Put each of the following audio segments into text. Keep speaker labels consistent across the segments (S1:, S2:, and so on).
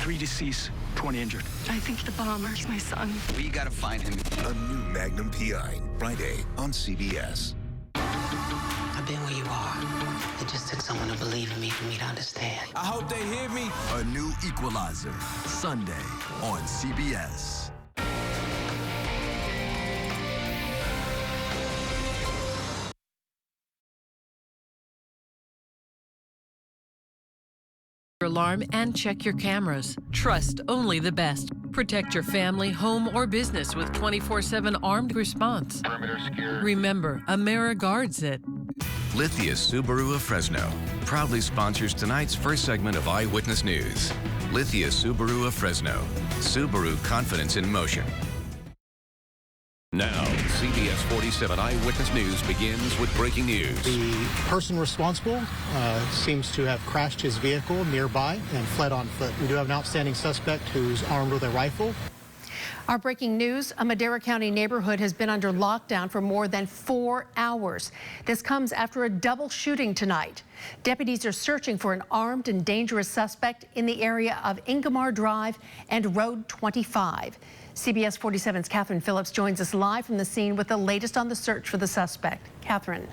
S1: 3 deceased, 20 injured.
S2: I think the bomber's my son.
S3: We gotta find him.
S4: A new Magnum PI, Friday on CBS.
S5: I've been where you are. It just took someone to believe in me for me to understand.
S6: I hope they hear me.
S7: A new Equalizer, Sunday on CBS.
S8: Alarm and check your cameras. Trust only the best. Protect your family, home, or business with 24/7 armed response.
S9: Perimeter secure.
S8: Remember, AmeriGuards it.
S10: Lithia Subaru of Fresno proudly sponsors tonight's first segment of Eyewitness News. Lithia Subaru of Fresno. Subaru confidence in motion. Now, CBS 47 Eyewitness News begins with breaking news.
S11: The person responsible seems to have crashed his vehicle nearby and fled on foot. We do have an outstanding suspect who's armed with a rifle.
S12: Our breaking news, a Madera County neighborhood has been under lockdown for more than 4 hours. This comes after a double shooting tonight. Deputies are searching for an armed and dangerous suspect in the area of Ingomar Drive and Road 25. CBS 47's Catherine Phillips joins us live from the scene with the latest on the search for the suspect. Catherine.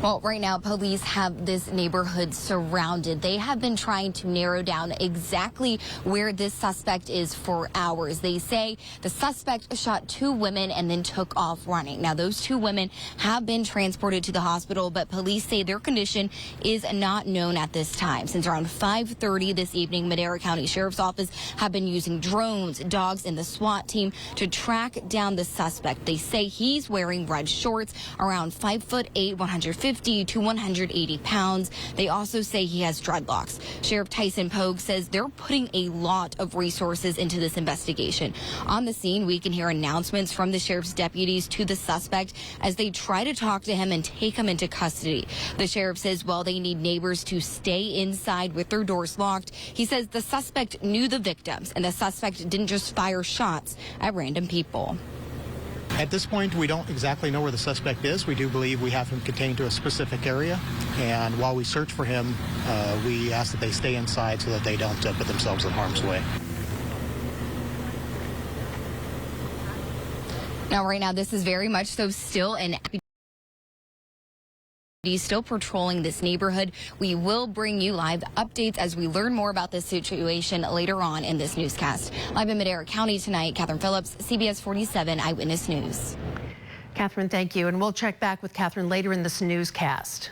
S13: Well, right now, police have this neighborhood surrounded. They have been trying to narrow down exactly where this suspect is for hours. They say the suspect shot 2 women and then took off running. Now, those 2 women have been transported to the hospital, but police say their condition is not known at this time. Since around 5:30 this evening, Madera County Sheriff's Office have been using drones, dogs, and the SWAT team to track down the suspect. They say he's wearing red shorts, around 5'8", 150 to 180 pounds. They also say he has dreadlocks. Sheriff Tyson Pogue says they're putting a lot of resources into this investigation. On the scene, we can hear announcements from the sheriff's deputies to the suspect as they try to talk to him and take him into custody. The sheriff says while they need neighbors to stay inside with their doors locked, he says the suspect knew the victims and the suspect didn't just fire shots at random people.
S11: At this point, we don't exactly know where the suspect is. We do believe we have him contained to a specific area. And while we search for him, we ask that they stay inside so that they don't put themselves in harm's way.
S13: Now, right now, this is very much so still an He's still patrolling this neighborhood. We will bring you live updates as we learn more about this situation later on in this newscast. Live in Madera County tonight, Catherine Phillips, CBS 47 Eyewitness News.
S12: Catherine, thank you. And we'll check back with Catherine later in this newscast.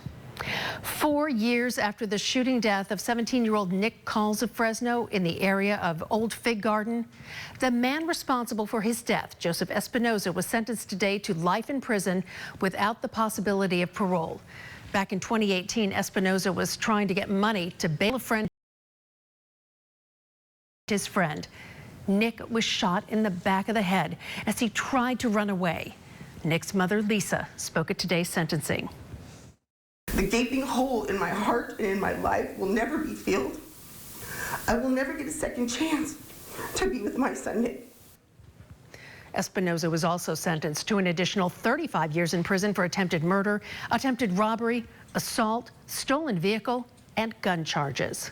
S12: 4 years after the shooting death of 17-year-old Nick Calls of Fresno in the area of Old Fig Garden, the man responsible for his death, Joseph Espinoza, was sentenced today to life in prison without the possibility of parole. Back in 2018, Espinoza was trying to get money to bail his friend. Nick was shot in the back of the head as he tried to run away. Nick's mother, Lisa, spoke at today's sentencing.
S14: The gaping hole in my heart and in my life will never be filled. I will never get a second chance to be with my son, Nick.
S12: Espinoza was also sentenced to an additional 35 years in prison for attempted murder, attempted robbery, assault, stolen vehicle, and gun charges.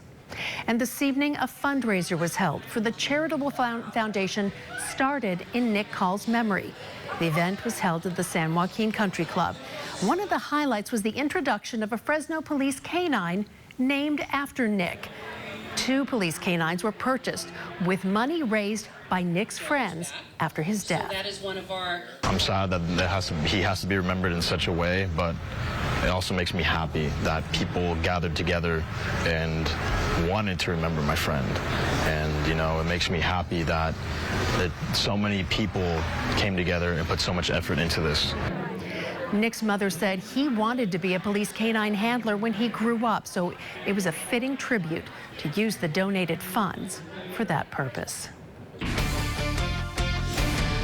S12: And this evening, a fundraiser was held for the charitable foundation started in Nick Call's memory. The event was held at the San Joaquin Country Club. One of the highlights was the introduction of a Fresno police canine named after Nick. 2 police canines were purchased with money raised by Nick's friends after his death.
S15: So that is one of our...
S16: I'm sad that he has to be remembered in such a way, but it also makes me happy that people gathered together and wanted to remember my friend. And, you know, it makes me happy that so many people came together and put so much effort into this.
S12: Nick's mother said he wanted to be a police canine handler when he grew up, so it was a fitting tribute to use the donated funds for that purpose.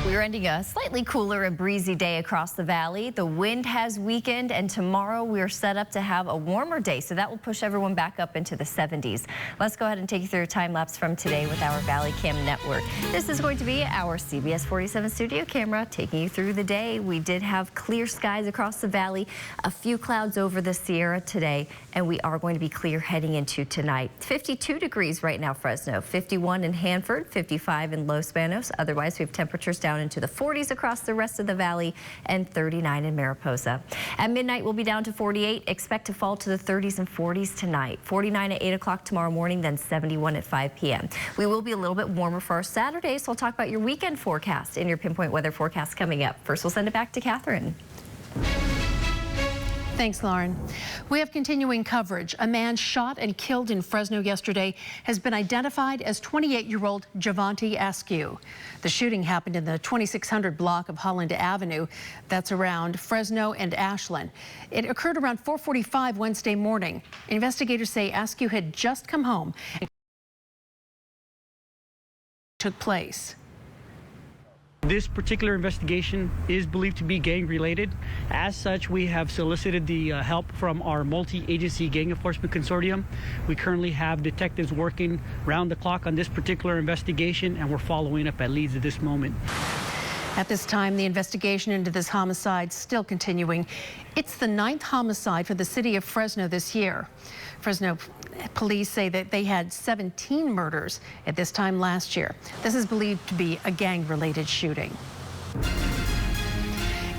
S1: We're ending a slightly cooler and breezy day across the valley. The wind has weakened, and tomorrow we're set up to have a warmer day, so that will push everyone back up into the 70s. Let's go ahead and take you through a time lapse from today with our Valley Cam network. This is going to be our CBS 47 studio camera taking you through the day. We did have clear skies across the valley, a few clouds over the Sierra today, and we are going to be clear heading into tonight. 52 degrees right now, Fresno, 51 in Hanford, 55 in Los Banos. Otherwise, we have temperatures down into the 40s across the rest of the valley and 39 in Mariposa. At midnight, we'll be down to 48. Expect to fall to the 30s and 40s tonight. 49 at 8 o'clock tomorrow morning, then 71 at 5 p.m. We will be a little bit warmer for our Saturday, so I'll talk about your weekend forecast and your pinpoint weather forecast coming up. First, we'll send it back to Catherine.
S12: Thanks, Lauren. We have continuing coverage. A man shot and killed in Fresno yesterday has been identified as 28-year-old Javante Askew. The shooting happened in the 2600 block of Holland Avenue. That's around Fresno and Ashland. It occurred around 4:45 Wednesday morning. Investigators say Askew had just come home and took place.
S3: This particular investigation is believed to be gang-related. As such, we have solicited the help from our multi-agency gang enforcement consortium. We currently have detectives working round the clock on this particular investigation, and we're following up at leads at this moment.
S12: At this time, the investigation into this homicide still continuing. It's the 9th homicide for the city of Fresno this year. Fresno police say that they had 17 murders at this time last year. This is believed to be a gang-related shooting.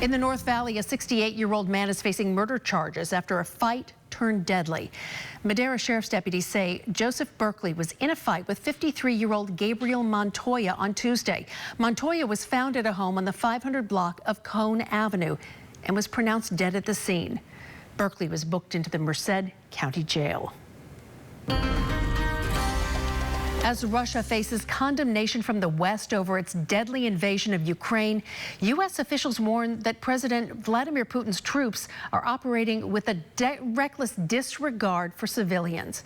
S12: In the North Valley, a 68-year-old man is facing murder charges after a fight turned deadly. Madera Sheriff's deputies say Joseph Berkeley was in a fight with 53-year-old Gabriel Montoya on Tuesday. Montoya was found at a home on the 500 block of Cone Avenue and was pronounced dead at the scene. Berkeley was booked into the Merced County Jail. As Russia faces condemnation from the West over its deadly invasion of Ukraine, U.S. officials warn that President Vladimir Putin's troops are operating with a reckless disregard for civilians.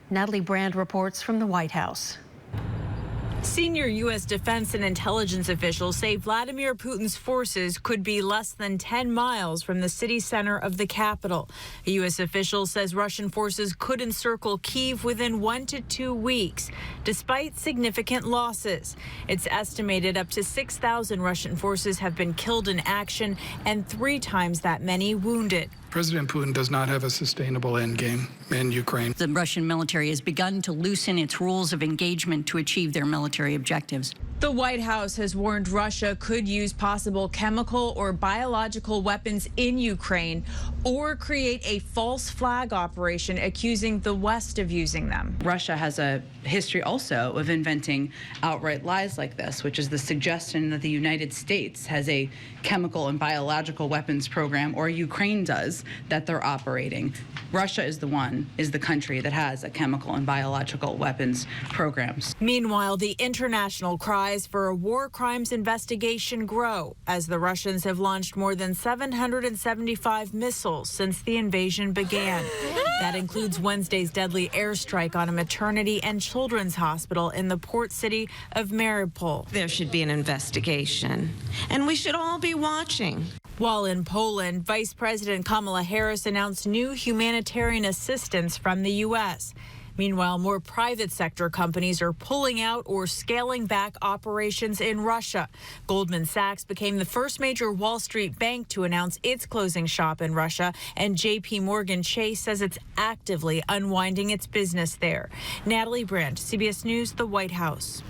S12: Natalie Brand reports from the White House.
S6: Senior U.S. defense and intelligence officials say Vladimir Putin's forces could be less than 10 miles from the city center of the capital. A U.S. official says Russian forces could encircle Kyiv within 1 to 2 weeks, despite significant losses. It's estimated up to 6,000 Russian forces have been killed in action and 3 times that many wounded.
S9: President Putin does not have a sustainable end game in Ukraine.
S15: The Russian military has begun to loosen its rules of engagement to achieve their military objectives.
S6: The White House has warned Russia could use possible chemical or biological weapons in Ukraine or create a false flag operation accusing the West of using them.
S17: Russia has a history also of inventing outright lies like this, which is the suggestion that the United States has a chemical and biological weapons program, or Ukraine does, that they're operating. Russia is the country that has a chemical and biological weapons programs.
S6: Meanwhile, the international cries for a war crimes investigation grow as the Russians have launched more than 775 missiles since the invasion began. That includes Wednesday's deadly airstrike on a maternity and children's hospital in the port city of Mariupol.
S18: There should be an investigation, and we should all be watching.
S6: While in Poland, Vice President Kamala Harris announced new humanitarian assistance from the U.S. Meanwhile, more private sector companies are pulling out or scaling back operations in Russia. Goldman Sachs became the first major Wall Street bank to announce its closing shop in Russia, and JP Morgan Chase says it's actively unwinding its business there. Natalie Brandt, CBS News, the White House.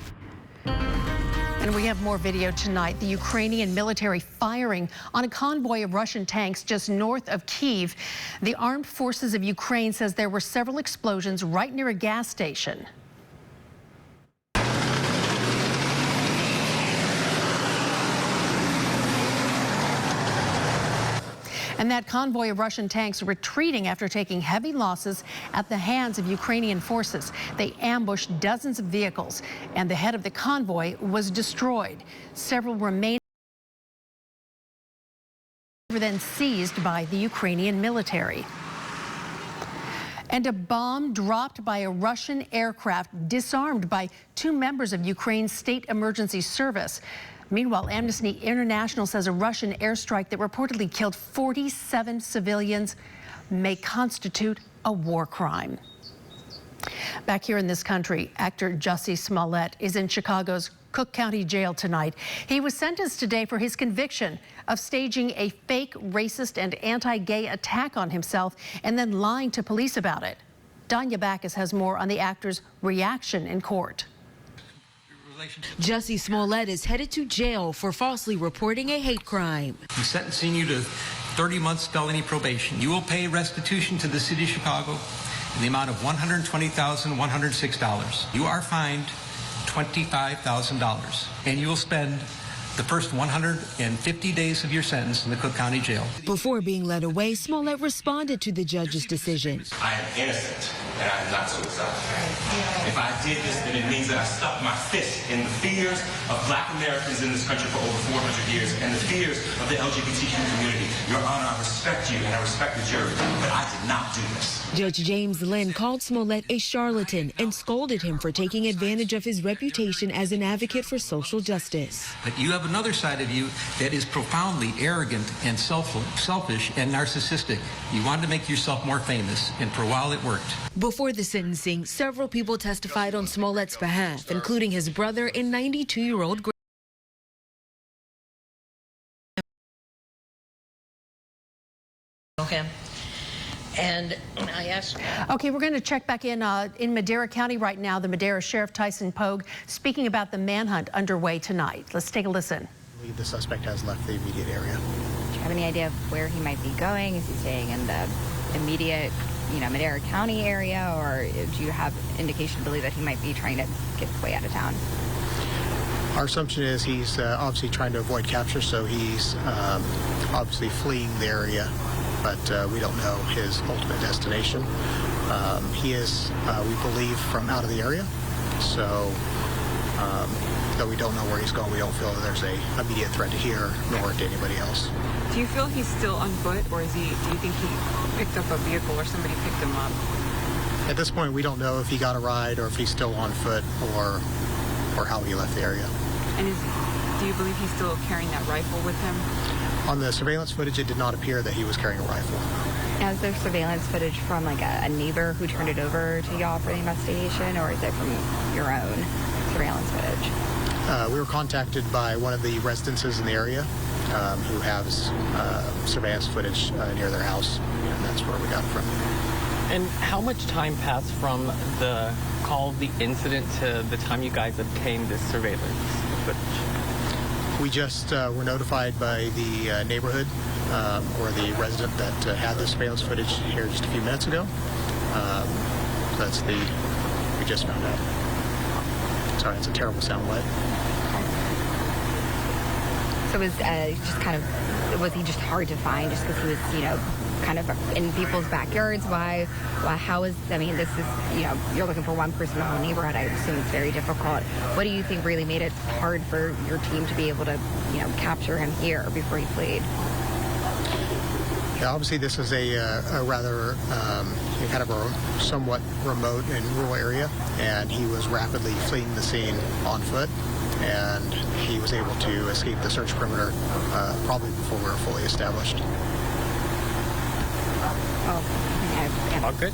S12: And we have more video tonight. The Ukrainian military firing on a convoy of Russian tanks just north of Kyiv. The armed forces of Ukraine says there were several explosions right near a gas station. And that convoy of Russian tanks retreating after taking heavy losses at the hands of Ukrainian forces. They ambushed dozens of vehicles, and the head of the convoy was destroyed. Several remain were then seized by the Ukrainian military. And a bomb dropped by a Russian aircraft disarmed by 2 members of Ukraine's state emergency service. Meanwhile, Amnesty International says a Russian airstrike that reportedly killed 47 civilians may constitute a war crime. Back here in this country, actor Jussie Smollett is in Chicago's Cook County Jail tonight. He was sentenced today for his conviction of staging a fake racist and anti-gay attack on himself and then lying to police about it. Danya Backus has more on the actor's reaction in court.
S19: Jussie Smollett is headed to jail for falsely reporting a hate crime.
S20: I'm sentencing you to 30 months felony probation. You will pay restitution to the city of Chicago in the amount of $120,106. You are fined $25,000, and you will spend the first 150 days of your sentence in the Cook County Jail.
S19: Before being led away, Smollett responded to the judge's decision.
S21: I am innocent, and I am not suicidal. If I did this, then it means that I stuck my fist in the fears of Black Americans in this country for over 400 years and the fears of the LGBTQ community. Your Honor, I respect you, and I respect the jury, but I did not do this.
S19: Judge James Lynn called Smollett a charlatan and scolded him for taking advantage of his reputation as an advocate for social justice.
S20: But you have another side of you that is profoundly arrogant and selfish and narcissistic. You wanted to make yourself more famous, and for a while it worked.
S19: Before the sentencing, several people testified on Smollett's behalf, including his brother and 92-year-old
S22: Okay. And I asked.
S12: Okay, we're going to check back in Madera County right now. The Madera Sheriff Tyson Pogue speaking about the manhunt underway tonight. Let's take a listen.
S11: I believe the suspect has left the immediate area.
S23: Do you have any idea of where he might be going? Is he staying in the immediate, Madera County area, or do you have indication to believe that he might be trying to get his way out of town?
S11: Our assumption is he's obviously trying to avoid capture, so he's obviously fleeing the area, but we don't know his ultimate destination. He is, we believe, from out of the area, so though we don't know where he's going, we don't feel that there's an immediate threat to here nor to anybody else.
S24: Do you feel he's still on foot, or do you think he picked up a vehicle or somebody picked him up?
S11: At this point, we don't know if he got a ride or if he's still on foot or how he left the area.
S24: And do you believe he's still carrying that rifle with him?
S11: On the surveillance footage, it did not appear that he was carrying a rifle.
S23: Now, is there surveillance footage from a neighbor who turned it over to y'all for the investigation, or is it from your own surveillance footage?
S11: We were contacted by one of the residences in the area who has surveillance footage near their house, and that's where we got it from.
S25: And how much time passed from the call of the incident to the time you guys obtained this surveillance footage?
S11: We just were notified by the neighborhood or the resident that had the surveillance footage here just a few minutes ago. So we just found out. Sorry, it's a terrible sound bite.
S23: So was he just hard to find just because he was, kind of in people's backyards? This is, you're looking for one person in the whole neighborhood. I assume it's very difficult. What do you think really made it hard for your team to be able to, capture him here before he fled?
S11: Yeah, obviously this is a rather kind of a somewhat remote and rural area, and he was rapidly fleeing the scene on foot, and he was able to escape the search perimeter probably before we were fully established.
S25: All good?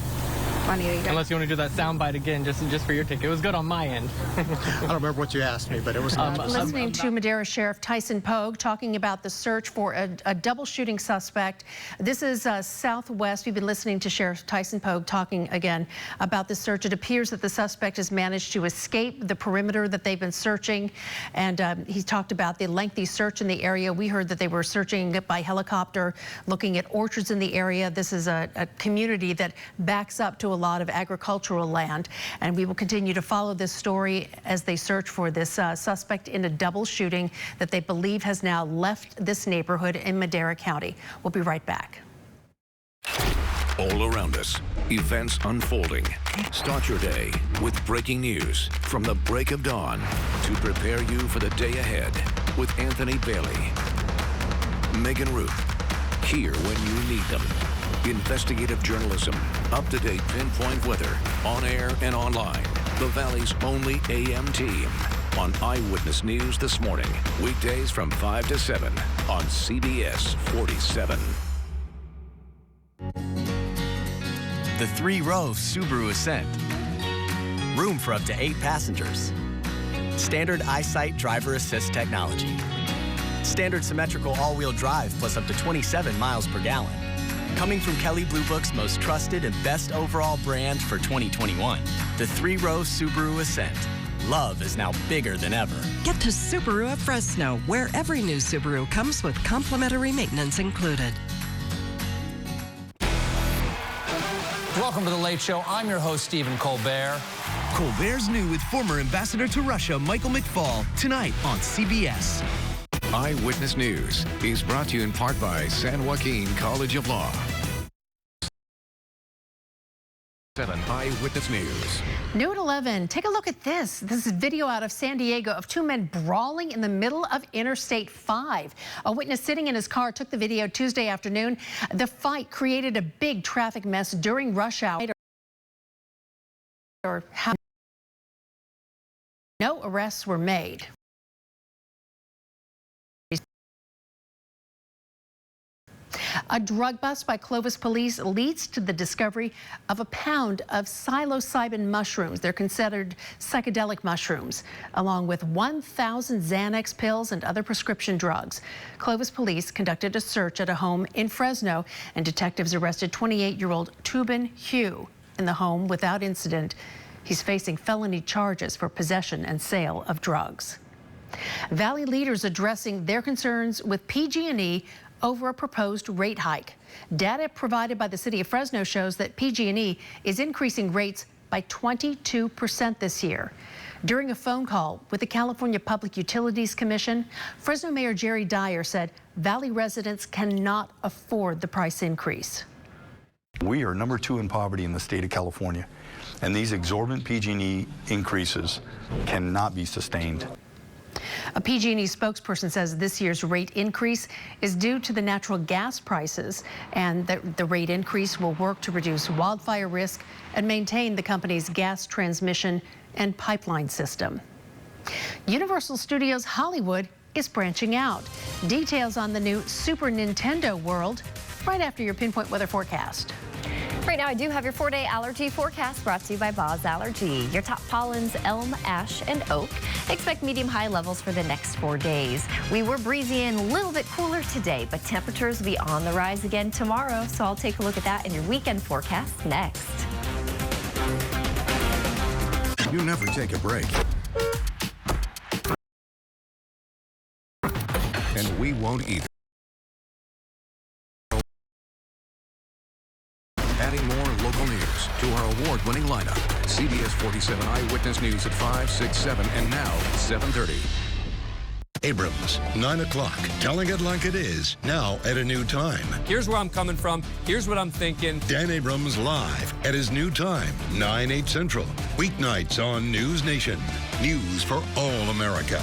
S25: Unless you want to do that soundbite again, just for your take. It was good on my end.
S11: I don't remember what you asked me, but it was good.
S12: Listening to Madera Sheriff Tyson Pogue talking about the search for a double shooting suspect. This is Southwest. We've been listening to Sheriff Tyson Pogue talking again about the search. It appears that the suspect has managed to escape the perimeter that they've been searching, and he talked about the lengthy search in the area. We heard that they were searching by helicopter, looking at orchards in the area. This is a community that backs up to a lot of agricultural land, and we will continue to follow this story as they search for this suspect in a double shooting that they believe has now left this neighborhood in Madera County. We'll be right back.
S10: All around us, events unfolding. Start your day with breaking news from the break of dawn to prepare you for the day ahead with Anthony Bailey, Megan Root, here when you need them. Investigative journalism, up-to-date pinpoint weather, on air and online. The Valley's only AM team. on Eyewitness News This Morning. Weekdays from 5 to 7 on CBS 47.
S2: The three-row Subaru Ascent. Room for up to 8 passengers. Standard EyeSight driver assist technology. Standard symmetrical all-wheel drive plus up to 27 miles per gallon. Coming from Kelley Blue Book's most trusted and best overall brand for 2021, the three-row Subaru Ascent. Love is now bigger than ever.
S4: Get to Subaru of Fresno, where every new Subaru comes with complimentary maintenance included.
S5: Welcome to The Late Show. I'm your host, Stephen Colbert.
S7: Colbert's new with former ambassador to Russia, Michael McFaul, tonight on CBS.
S10: Eyewitness News is brought to you in part by San Joaquin College of Law. 7 Eyewitness News.
S12: New at 11, take a look at this. This is video out of San Diego of 2 men brawling in the middle of Interstate 5. A witness sitting in his car took the video Tuesday afternoon. The fight created a big traffic mess during rush hour. No arrests were made. A drug bust by Clovis police leads to the discovery of a pound of psilocybin mushrooms. They're considered psychedelic mushrooms, along with 1,000 Xanax pills and other prescription drugs. Clovis police conducted a search at a home in Fresno, and detectives arrested 28-year-old Tubin Hugh in the home without incident. He's facing felony charges for possession and sale of drugs. Valley leaders addressing their concerns with PG&E over a proposed rate hike. Data provided by the city of Fresno shows that PG&E is increasing rates by 22% this year. During a phone call with the California Public Utilities Commission, Fresno Mayor Jerry Dyer said Valley residents cannot afford the price increase.
S8: We are number 2 in poverty in the state of California, and these exorbitant PG&E increases cannot be sustained.
S12: A PG&E spokesperson says this year's rate increase is due to the natural gas prices, and that the rate increase will work to reduce wildfire risk and maintain the company's gas transmission and pipeline system. Universal Studios Hollywood is branching out. Details on the new Super Nintendo World right after your Pinpoint weather forecast.
S1: Right now, I do have your 4-day allergy forecast brought to you by Bob's Allergy. Your top pollens, elm, ash, and oak. Expect medium-high levels for the next 4 days. We were breezy and a little bit cooler today, but temperatures will be on the rise again tomorrow. So I'll take a look at that in your weekend forecast next.
S10: You never take a break. And we won't either. Adding more local news to our award-winning lineup. CBS 47 Eyewitness News at 5, 6, 7, and now 7:30.
S26: Abrams, 9 o'clock. Telling it like it is, now at a new time.
S27: Here's where I'm coming from. Here's what I'm thinking.
S26: Dan Abrams live at his new time, 9, 8 Central. Weeknights on News Nation. News for all America.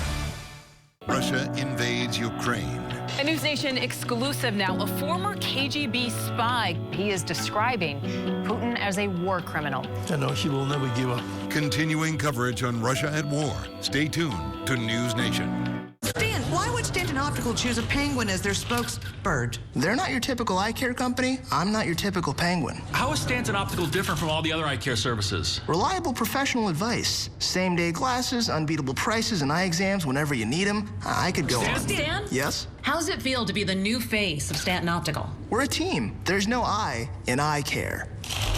S26: Russia invades Ukraine.
S6: A News Nation exclusive now, a former KGB spy. He is describing Putin as a war criminal.
S26: I know he will never give up. Continuing coverage on Russia at war. Stay tuned to News Nation.
S28: Stan, why would Stanton Optical choose a penguin as their spokesbird? They're not your typical eye care company. I'm not your typical penguin.
S29: How is Stanton Optical different from all the other eye care services?
S28: Reliable professional advice. Same-day glasses, unbeatable prices, and eye exams whenever you need them. I could go on.
S30: Stan?
S28: Yes?
S30: How does it feel to be the new face of Stanton Optical?
S28: We're a team. There's no I in eye care.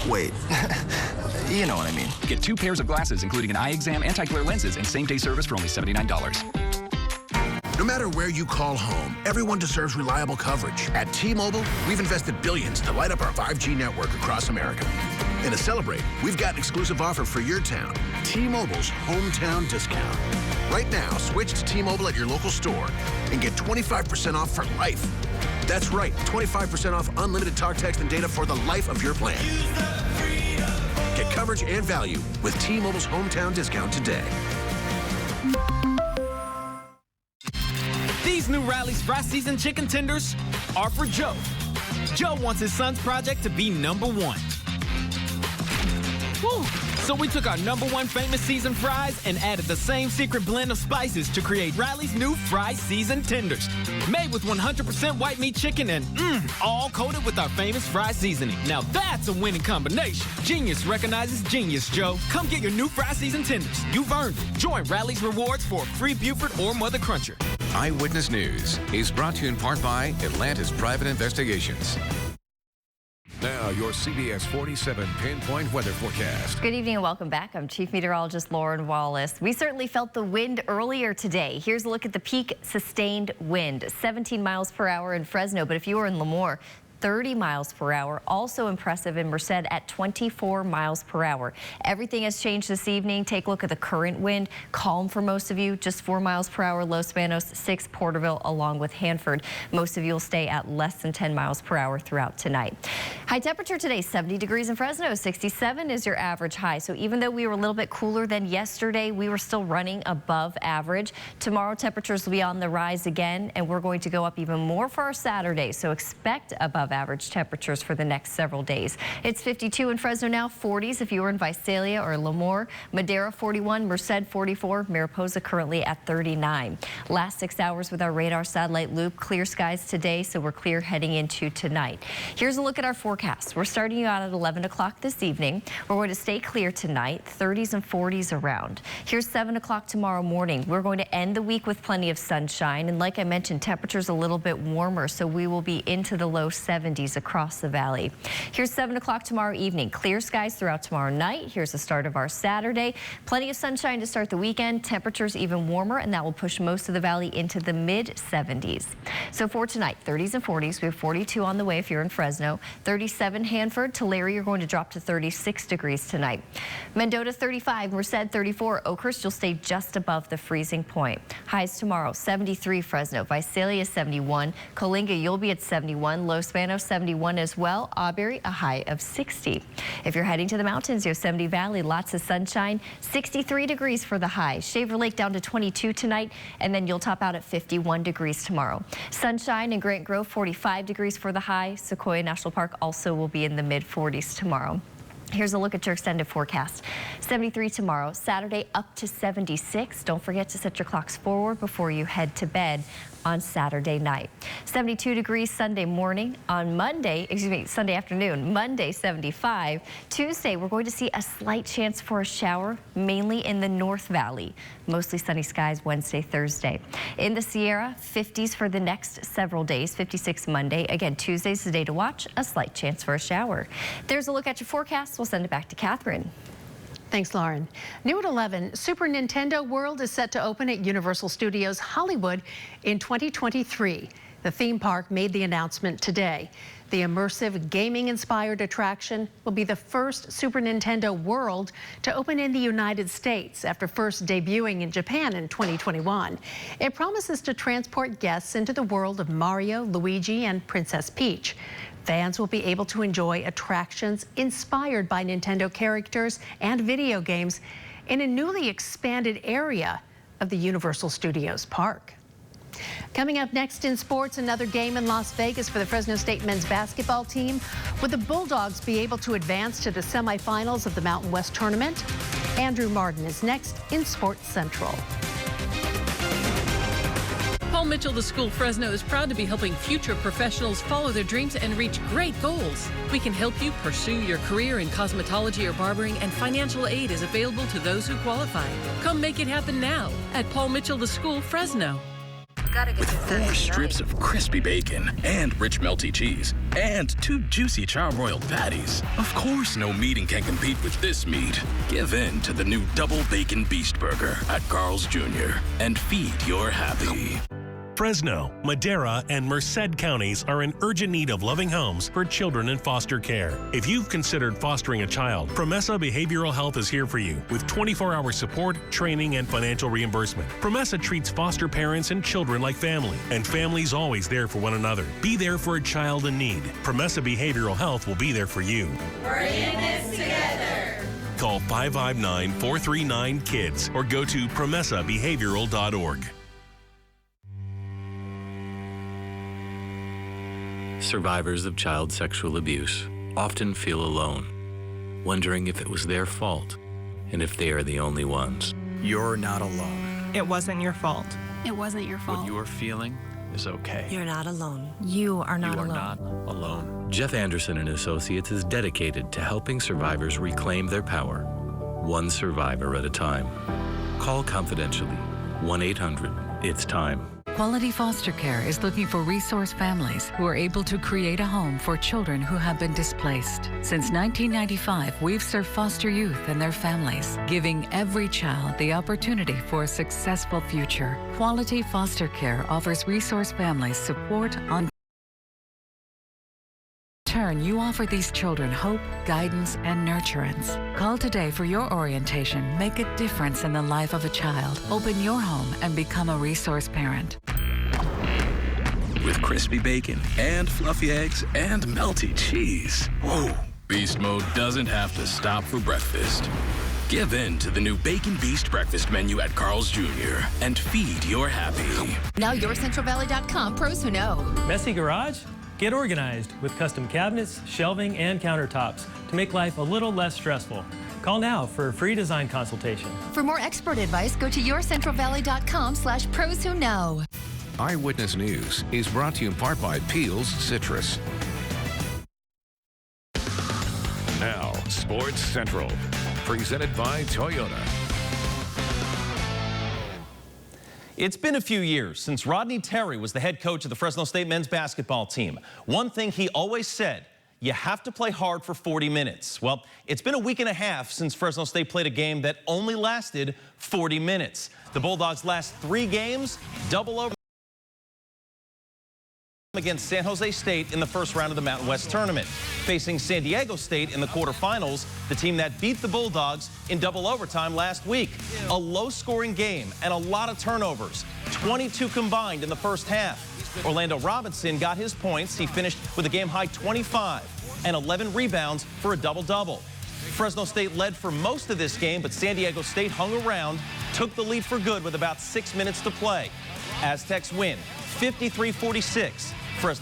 S28: Wait, you know what I mean.
S31: Get 2 pairs of glasses, including an eye exam, anti-glare lenses, and same-day service for only $79.
S32: No matter where you call home, everyone deserves reliable coverage. At T-Mobile, we've invested billions to light up our 5G network across America. And to celebrate, we've got an exclusive offer for your town. T-Mobile's hometown discount. Right now, switch to T-Mobile at your local store and get 25% off for life. That's right, 25% off unlimited talk, text, and data for the life of your plan. Get coverage and value with T-Mobile's hometown discount today.
S25: These new Rally's Fry Season chicken tenders are for Joe. Joe wants his son's project to be #1. Woo!
S3: So we took our #1 famous seasoned fries and added the same secret blend of spices to create Riley's new Fry Seasoned Tenders. Made with 100% white meat chicken and all coated with our famous fry seasoning. Now that's a winning combination. Genius recognizes genius, Joe. Come get your new Fry Seasoned Tenders. You've earned it. Join Riley's Rewards for a free Buford or Mother Cruncher.
S10: Eyewitness News is brought to you in part by Atlanta's Private Investigations. Now, your CBS 47 pinpoint weather forecast.
S1: Good evening and welcome back. I'm Chief Meteorologist Lauren Wallace. We certainly felt the wind earlier today. Here's a look at the peak sustained wind, 17 miles per hour in Fresno. But if you were in Lemoore, 30 miles per hour. Also impressive in Merced at 24 miles per hour. Everything has changed this evening. Take a look at the current wind. Calm for most of you, just 4 miles per hour. Los Banos, 6 Porterville, along with Hanford. Most of you will stay at less than 10 miles per hour throughout tonight. High temperature today, 70 degrees in Fresno. 67 is your average high. So even though we were a little bit cooler than yesterday, we were still running above average. Tomorrow temperatures will be on the rise again, and we're going to go up even more for our Saturday. So expect above average temperatures for the next several days. It's 52 in Fresno now, 40s if you were in Visalia or Lemoore. Madera 41, Merced 44, Mariposa currently at 39. Last 6 hours with our radar satellite loop, clear skies today, so we're clear heading into tonight. Here's a look at our forecast. We're starting you out at 11 o'clock this evening. We're going to stay clear tonight, 30s and 40s around. Here's 7 o'clock tomorrow morning. We're going to end the week with plenty of sunshine, and like I mentioned, temperatures a little bit warmer, so we will be into the low 70s across the valley. Here's 7 o'clock tomorrow evening. Clear skies throughout tomorrow night. Here's the start of our Saturday. Plenty of sunshine to start the weekend. Temperatures even warmer, and that will push most of the valley into the mid-70s. So for tonight, 30s and 40s. We have 42 on the way if you're in Fresno. 37 Hanford. Tulare, you're going to drop to 36 degrees tonight. Mendota 35. Merced 34. Oakhurst, you'll stay just above the freezing point. Highs tomorrow, 73 Fresno. Visalia 71. Coalinga, you'll be at 71. Los Banos 71 as well. Auberry, a high of 60. If you're heading to the mountains, Yosemite Valley, lots of sunshine. 63 degrees for the high. Shaver Lake down to 22 tonight, and then you'll top out at 51 degrees tomorrow. Sunshine in Grant Grove, 45 degrees for the high. Sequoia National Park also will be in the mid-40s tomorrow. Here's a look at your extended forecast. 73 tomorrow, Saturday up to 76. Don't forget to set your clocks forward before you head to bed on Saturday night. 72 degrees Sunday morning. On Monday, Sunday afternoon, Monday 75. Tuesday, we're going to see a slight chance for a shower, mainly in the North Valley. Mostly sunny skies Wednesday, Thursday. In the Sierra, 50s for the next several days. 56 Monday. Again, Tuesday's the day to watch. A slight chance for a shower. There's a look at your forecast. We'll send it back to Catherine.
S12: Thanks, Lauren. New at 11, Super Nintendo World is set to open at Universal Studios Hollywood in 2023. The theme park made the announcement today. The immersive gaming-inspired attraction will be the first Super Nintendo World to open in the United States after first debuting in Japan in 2021. It promises to transport guests into the world of Mario, Luigi, and Princess Peach. Fans will be able to enjoy attractions inspired by Nintendo characters and video games in a newly expanded area of the Universal Studios Park. Coming up next in sports, another game in Las Vegas for the Fresno State men's basketball team. Would the Bulldogs be able to advance to the semifinals of the Mountain West tournament? Andrew Martin is next in Sports Central.
S9: Paul Mitchell, the school Fresno, is proud to be helping future professionals follow their dreams and reach great goals. We can help you pursue your career in cosmetology or barbering, and financial aid is available to those who qualify. Come make it happen now at Paul Mitchell, the school Fresno.
S13: With 4 strips of crispy bacon and rich melty cheese and 2 juicy charbroiled patties. Of course, no meeting can compete with this meat. Give in to the new Double Bacon Beast Burger at Carl's Jr. and feed your happy.
S14: Fresno, Madera, and Merced counties are in urgent need of loving homes for children in foster care. If you've considered fostering a child, Promesa Behavioral Health is here for you with 24-hour support, training, and financial reimbursement. Promesa treats foster parents and children like family, and families always there for one another. Be there for a child in need. Promesa Behavioral Health will be there for you.
S15: We're in this together.
S14: Call 559-439-KIDS or go to promesabehavioral.org.
S16: Survivors of child sexual abuse often feel alone, wondering if it was their fault
S10: and if they are the only ones.
S2: You're not alone.
S4: It wasn't your fault.
S5: It wasn't your fault.
S2: What you're feeling is okay.
S5: You're not alone. You are not alone.
S2: You are not alone.
S10: Jeff Anderson and Associates is dedicated to helping survivors reclaim their power, one survivor at a time. Call confidentially, 1-800-IT'S-TIME.
S11: Quality Foster Care is looking for resource families who are able to create a home for children who have been displaced. Since 1995, we've served foster youth and their families, giving every child the opportunity for a successful future. Quality Foster Care offers resource families support on turn, you offer these children hope, guidance, and nurturance. Call today for your orientation. Make a difference in the life of a child. Open your home and become a resource parent.
S13: With crispy bacon and fluffy eggs and melty cheese. Whoa, Beast Mode doesn't have to stop for breakfast. Give in to the new Bacon Beast breakfast menu at Carl's Jr. and feed your happy.
S17: Now YourCentralValley.com, pros who know.
S18: Messy garage? Get organized with custom cabinets, shelving, and countertops to make life a little less stressful. Call now for a free design consultation.
S17: For more expert advice, go to YourCentralValley.com/pros who know.
S10: Eyewitness News is brought to you in part by Peel's Citrus. Now, Sports Central, presented by Toyota.
S19: It's been a few years since Rodney Terry was the head coach of the Fresno State men's basketball team. One thing he always said, you have to play hard for 40 minutes. Well, it's been a week and a half since Fresno State played a game that only lasted 40 minutes. The Bulldogs' last 3 games, double over against San Jose State in the first round of the Mountain West tournament. Facing San Diego State in the quarterfinals, the team that beat the Bulldogs in double overtime last week. A low-scoring game and a lot of turnovers, 22 combined in the first half. Orlando Robinson got his points. He finished with a game-high 25 and 11 rebounds for a double-double. Fresno State led for most of this game, but San Diego State hung around, took the lead for good with about 6 minutes to play. Aztecs win 53-46. Fresno.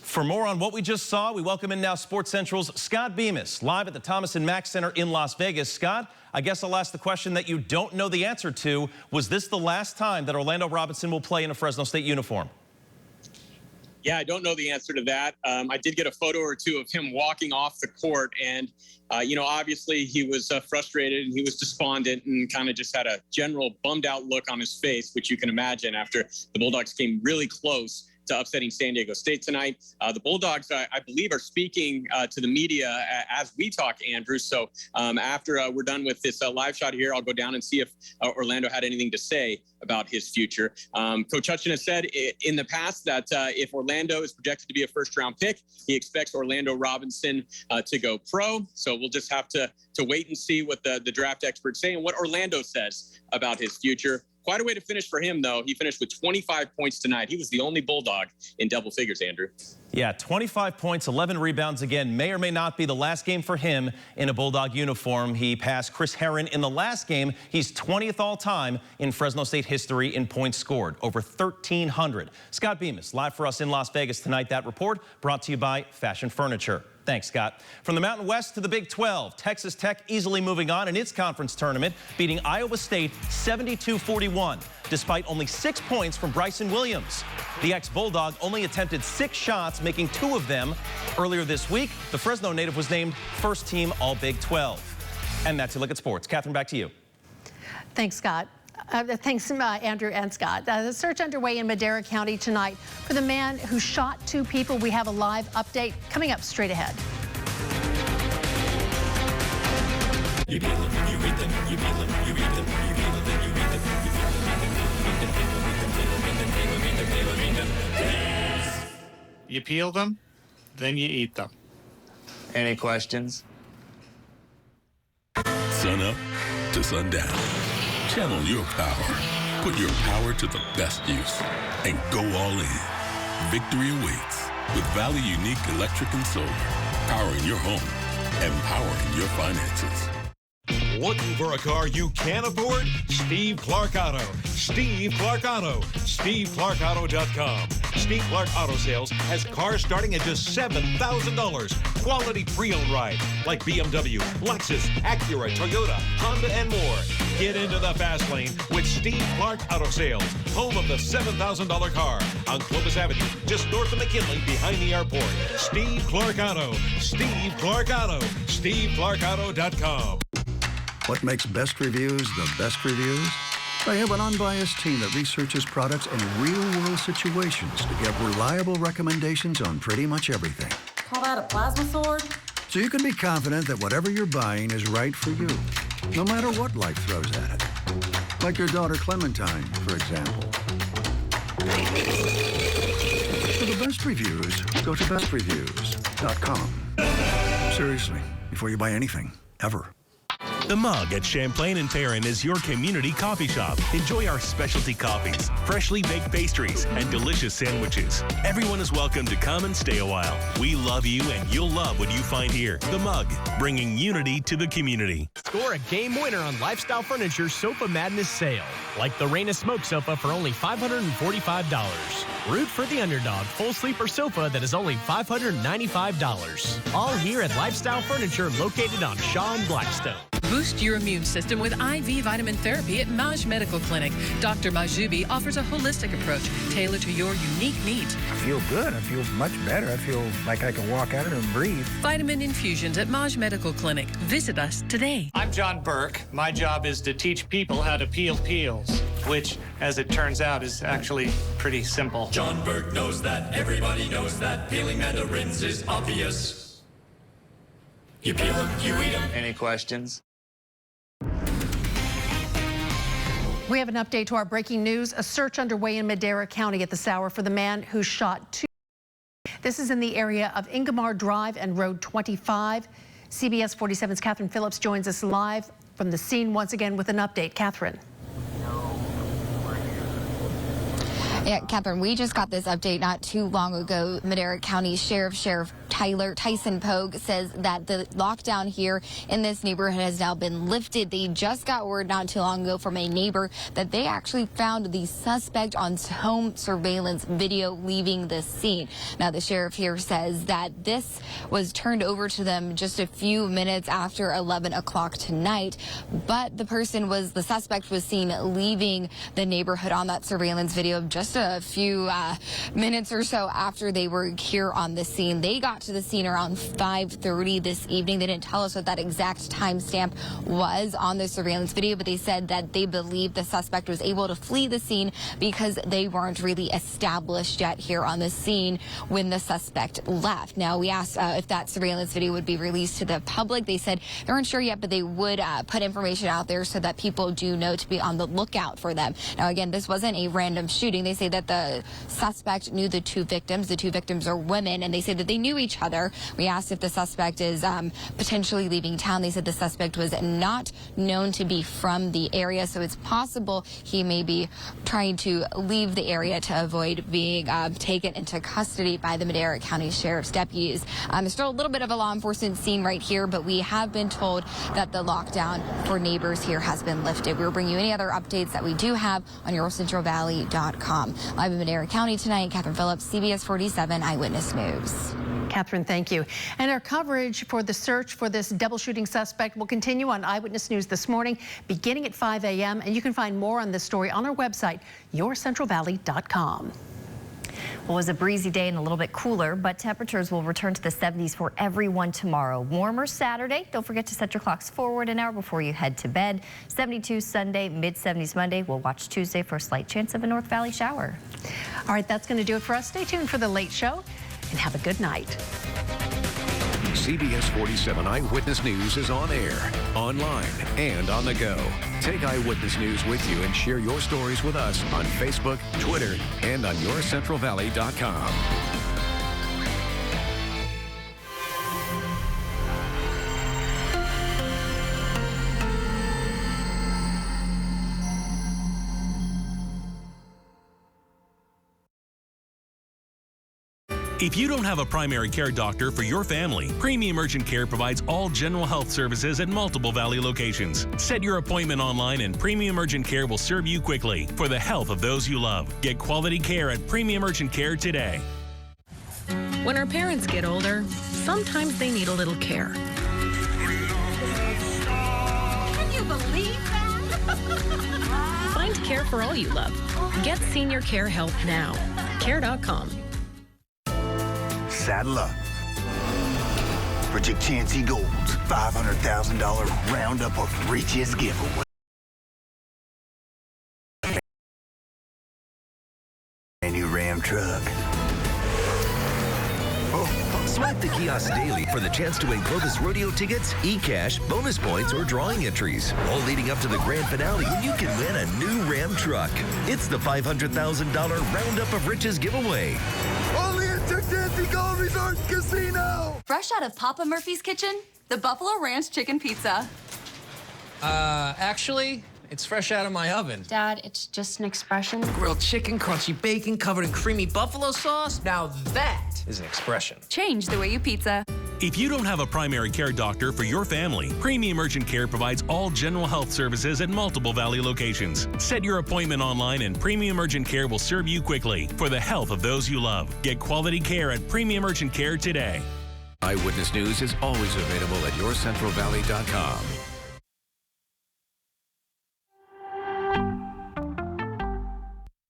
S19: For more on what we just saw, we welcome in now Sports Central's Scott Bemis, live at the Thomas & Mack Center in Las Vegas. Scott, I guess I'll ask the question that you don't know the answer to. Was this the last time that Orlando Robinson will play in a Fresno State uniform?
S20: Yeah, I don't know the answer to that. I did get a photo or two of him walking off the court, and obviously he was frustrated and he was despondent and kind of just had a general bummed out look on his face, which you can imagine after the Bulldogs came really close to upsetting San Diego State tonight. The Bulldogs, I believe, are speaking to the media as we talk, Andrew. So after we're done with this live shot here, I'll go down and see if Orlando had anything to say about his future. Coach Hutchin has said in the past that if Orlando is projected to be a first-round pick, he expects Orlando Robinson to go pro. So we'll just have to wait and see what the draft experts say and what Orlando says about his future. Quite a way to finish for him, though. He finished with 25 points tonight. He was the only Bulldog in double figures, Andrew.
S19: Yeah, 25 points, 11 rebounds again. May or may not be the last game for him in a Bulldog uniform. He passed Chris Herron in the last game. He's 20th all-time in Fresno State history in points scored, over 1,300. Scott Bemis, live for us in Las Vegas tonight. That report brought to you by Fashion Furniture. Thanks, Scott. From the Mountain West to the Big 12, Texas Tech easily moving on in its conference tournament, beating Iowa State 72-41, despite only 6 points from Bryson Williams. The ex-Bulldog only attempted 6 shots, making 2 of them. Earlier this week, the Fresno native was named first team All-Big 12. And that's a look at sports. Catherine, back to you.
S12: Thanks, Scott. Thanks, Andrew and Scott. The search underway in Madera County tonight for the man who shot 2 people. We have a live update coming up straight ahead.
S15: You peel them, you read them, you peel them, you read them, you peel them, then you read them, you peel them, yes.
S21: You peel them, then you eat them.
S22: Any questions?
S26: Sun up to sundown. Channel your power. Put your power to the best use and go all in. Victory awaits with Valley Unique Electric and Solar. Powering your home, empowering your finances.
S4: Looking for a car you can afford? Steve Clark Auto. Steve Clark Auto. SteveClarkAuto.com. Steve Clark Auto Sales has cars starting at just $7,000. Quality pre-owned ride like BMW, Lexus, Acura, Toyota, Honda, and more. Get into the fast lane with Steve Clark Auto Sales, home of the $7,000 car on Clovis Avenue, just north of McKinley, behind the airport. Steve Clark Auto. Steve Clark Auto. SteveClarkAuto.com.
S6: What makes best reviews the best reviews? They have an unbiased team that researches products in real-world situations to give reliable recommendations on pretty much everything.
S7: Call that a plasma sword?
S6: So you can be confident that whatever you're buying is right for you, no matter what life throws at it. Like your daughter Clementine, for example. For the best reviews, go to bestreviews.com. Seriously, before you buy anything, ever.
S14: The Mug at Champlain and Perrin is your community coffee shop. Enjoy our specialty coffees, freshly baked pastries, and delicious sandwiches. Everyone is welcome to come and stay a while. We love you, and you'll love what you find here. The Mug, bringing unity to the community.
S8: Score a game winner on Lifestyle Furniture's Sofa Madness sale, like the Rain Smoke sofa for only $545. Root for the underdog full sleeper sofa that is only $595. All here at Lifestyle Furniture, located on Shaw and Blackstone.
S9: Boost your immune system with IV vitamin therapy at Maj Medical Clinic. Dr. Majubi offers a holistic approach tailored to your unique needs.
S23: I feel good. I feel much better. I feel like I can walk out and breathe.
S9: Vitamin infusions at Maj Medical Clinic. Visit us today.
S21: I'm John Burke. My job is to teach people how to peel peels, which, as it turns out, is actually pretty simple.
S15: John Burke knows that. Everybody knows that. Peeling mandarins is obvious. You peel them, you eat them.
S22: Any questions?
S12: We have an update to our breaking news. A search underway in Madera County at this hour for the man who shot two. This is in the area of Ingomar Drive and Road 25. CBS 47's Catherine Phillips joins us live from the scene once again with an update. Catherine.
S24: Yeah, Catherine, we just got this update not too long ago. Madera County Sheriff Tyson Pogue says that the lockdown here in this neighborhood has now been lifted. They just got word not too long ago from a neighbor that they actually found the suspect on home surveillance video leaving the scene. Now, the sheriff here says that this was turned over to them just a few minutes after 11 o'clock tonight, but the suspect was seen leaving the neighborhood on that surveillance video just a few minutes or so after they were here on the scene. They got to the scene around 5:30 this evening. They didn't tell us what that exact timestamp was on the surveillance video, but they said that they believe the suspect was able to flee the scene because they weren't really established yet here on the scene when the suspect left. Now, we asked if that surveillance video would be released to the public. They said they weren't sure yet, but they would put information out there so that people do know to be on the lookout for them. Now, again, this wasn't a random shooting. They say that the suspect knew the two victims. The two victims are women, and they say that they knew each other. We asked if the suspect is potentially leaving town. They said the suspect was not known to be from the area, so it's possible he may be trying to leave the area to avoid being taken into custody by the Madera County Sheriff's deputies. There's still a little bit of a law enforcement scene right here, but we have been told that the lockdown for neighbors here has been lifted. We'll bring you any other updates that we do have on YourCentralValley.com. Live in Madera County tonight, Catherine Phillips, CBS 47 Eyewitness News.
S12: Catherine, thank you. And our coverage for the search for this double shooting suspect will continue on Eyewitness News this morning, beginning at 5 a.m. And you can find more on this story on our website, YourCentralValley.com.
S1: Well, it was a breezy day and a little bit cooler, but temperatures will return to the 70s for everyone tomorrow. Warmer Saturday. Don't forget to set your clocks forward an hour before you head to bed. 72 Sunday, mid-70s Monday. We'll watch Tuesday for a slight chance of a North Valley shower.
S12: All right, that's going to do it for us. Stay tuned for The Late Show and have a good night.
S10: CBS 47 Eyewitness News is on air, online, and on the go. Take Eyewitness News with you and share your stories with us on Facebook, Twitter, and on YourCentralValley.com.
S14: If you don't have a primary care doctor for your family, Premium Urgent Care provides all general health services at multiple Valley locations. Set your appointment online and Premium Urgent Care will serve you quickly for the health of those you love. Get quality care at Premium Urgent Care today.
S9: When our parents get older, sometimes they need a little care.
S17: Can you believe that?
S9: Find care for all you love. Get senior care help now. Care.com.
S2: Saddle up. Project Chancey Gold's $500,000 roundup of riches giveaway. A new Ram truck.
S3: Swipe the kiosk daily for the chance to win Clovis Rodeo tickets, e-cash, bonus points, or drawing entries. All leading up to the grand finale when you can win a new Ram truck. It's the $500,000 Roundup of Riches giveaway.
S2: Only at Chancey Gold Resort Casino!
S5: Fresh out of Papa Murphy's kitchen, the Buffalo Ranch Chicken Pizza.
S11: Actually, it's fresh out of my oven.
S5: Dad, it's just an expression.
S11: Grilled chicken, crunchy bacon, covered in creamy buffalo sauce. Now that is an expression.
S5: Change the way you pizza.
S14: If you don't have a primary care doctor for your family, Premium Urgent Care provides all general health services at multiple Valley locations. Set your appointment online and Premium Urgent Care will serve you quickly for the health of those you love. Get quality care at Premium Urgent Care today.
S10: Eyewitness News is always available at yourcentralvalley.com.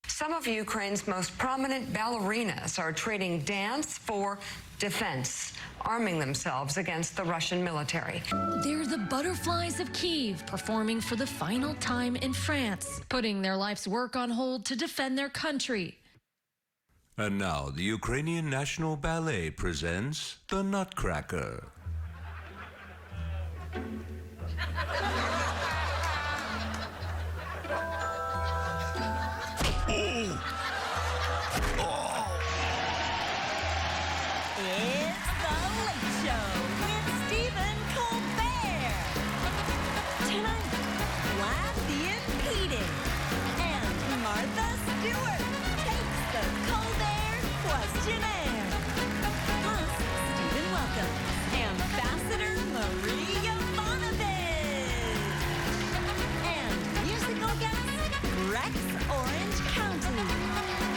S16: Some of Ukraine's most prominent ballerinas are trading dance for defense, arming themselves against the Russian military.
S25: They're the Butterflies of Kyiv, performing for the final time in France, putting their life's work on hold to defend their country.
S27: And now the Ukrainian National Ballet presents The Nutcracker.
S28: It's The Late Show with Stephen Colbert. Tonight, Blasty Impeding and Martha Stewart takes the Colbert Questionnaire. Plus, Stephen welcomes Ambassador Marie Yovanovitch and musical guest Rex Orange County,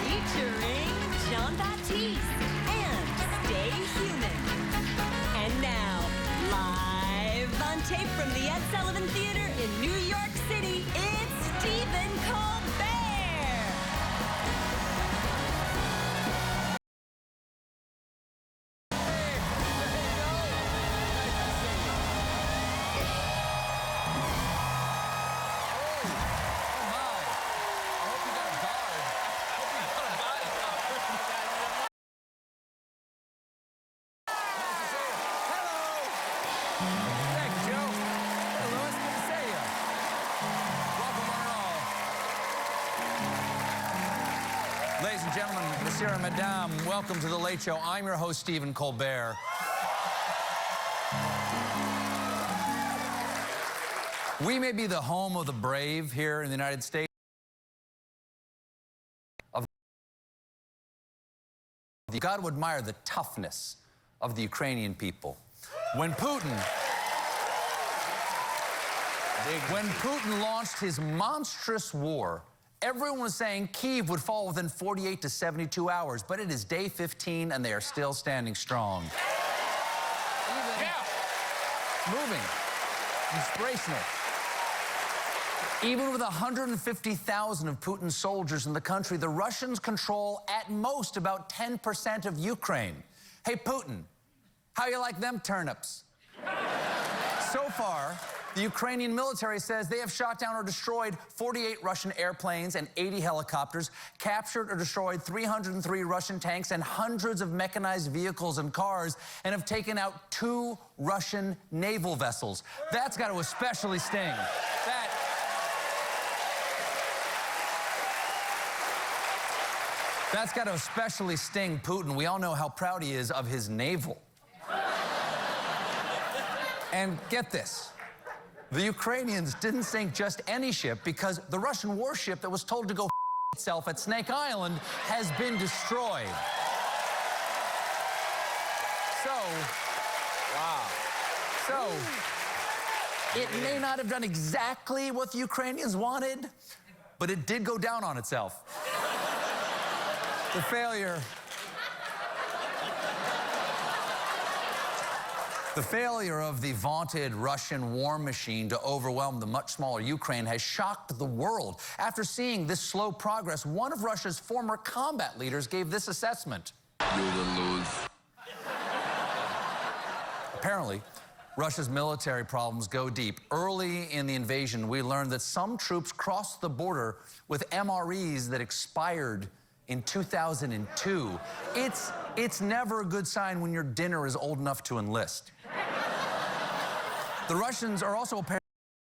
S28: featuring John Baptiste and Stay Human. And now, live on tape from the Ed Sullivan Theater in New York City, it's Stephen Colbert.
S29: Ladies and gentlemen, Monsieur and Madame, welcome to The Late Show. I'm your host, Stephen Colbert. We may be the home of the brave here in the United States. You got to admire the toughness of the Ukrainian people. When Putin launched his monstrous war, everyone was saying Kyiv would fall within 48 to 72 hours, but it is day 15 and they are still standing strong. Moving. Inspirational. Even with 150,000 of Putin's soldiers in the country, the Russians control at most about 10% of Ukraine. Hey, Putin, how you like them turnips? So far, the Ukrainian military says they have shot down or destroyed 48 Russian airplanes and 80 helicopters, captured or destroyed 303 Russian tanks and hundreds of mechanized vehicles and cars, and have taken out 2 Russian naval vessels. That's got to especially sting. That's got to especially sting Putin. We all know how proud he is of his naval. And get this. The Ukrainians didn't sink just any ship because the Russian warship that was told to go itself at Snake Island has been destroyed. So, it may not have done exactly what the Ukrainians wanted, but it did go down on itself. The failure of the vaunted Russian war machine to overwhelm the much smaller Ukraine has shocked the world. After seeing this slow progress, one of Russia's former combat leaders gave this assessment.
S2: You will lose.
S29: Apparently, Russia's military problems go deep. Early in the invasion, we learned that some troops crossed the border with MREs that expired in 2002. It's never a good sign when your dinner is old enough to enlist. The Russians are also apparently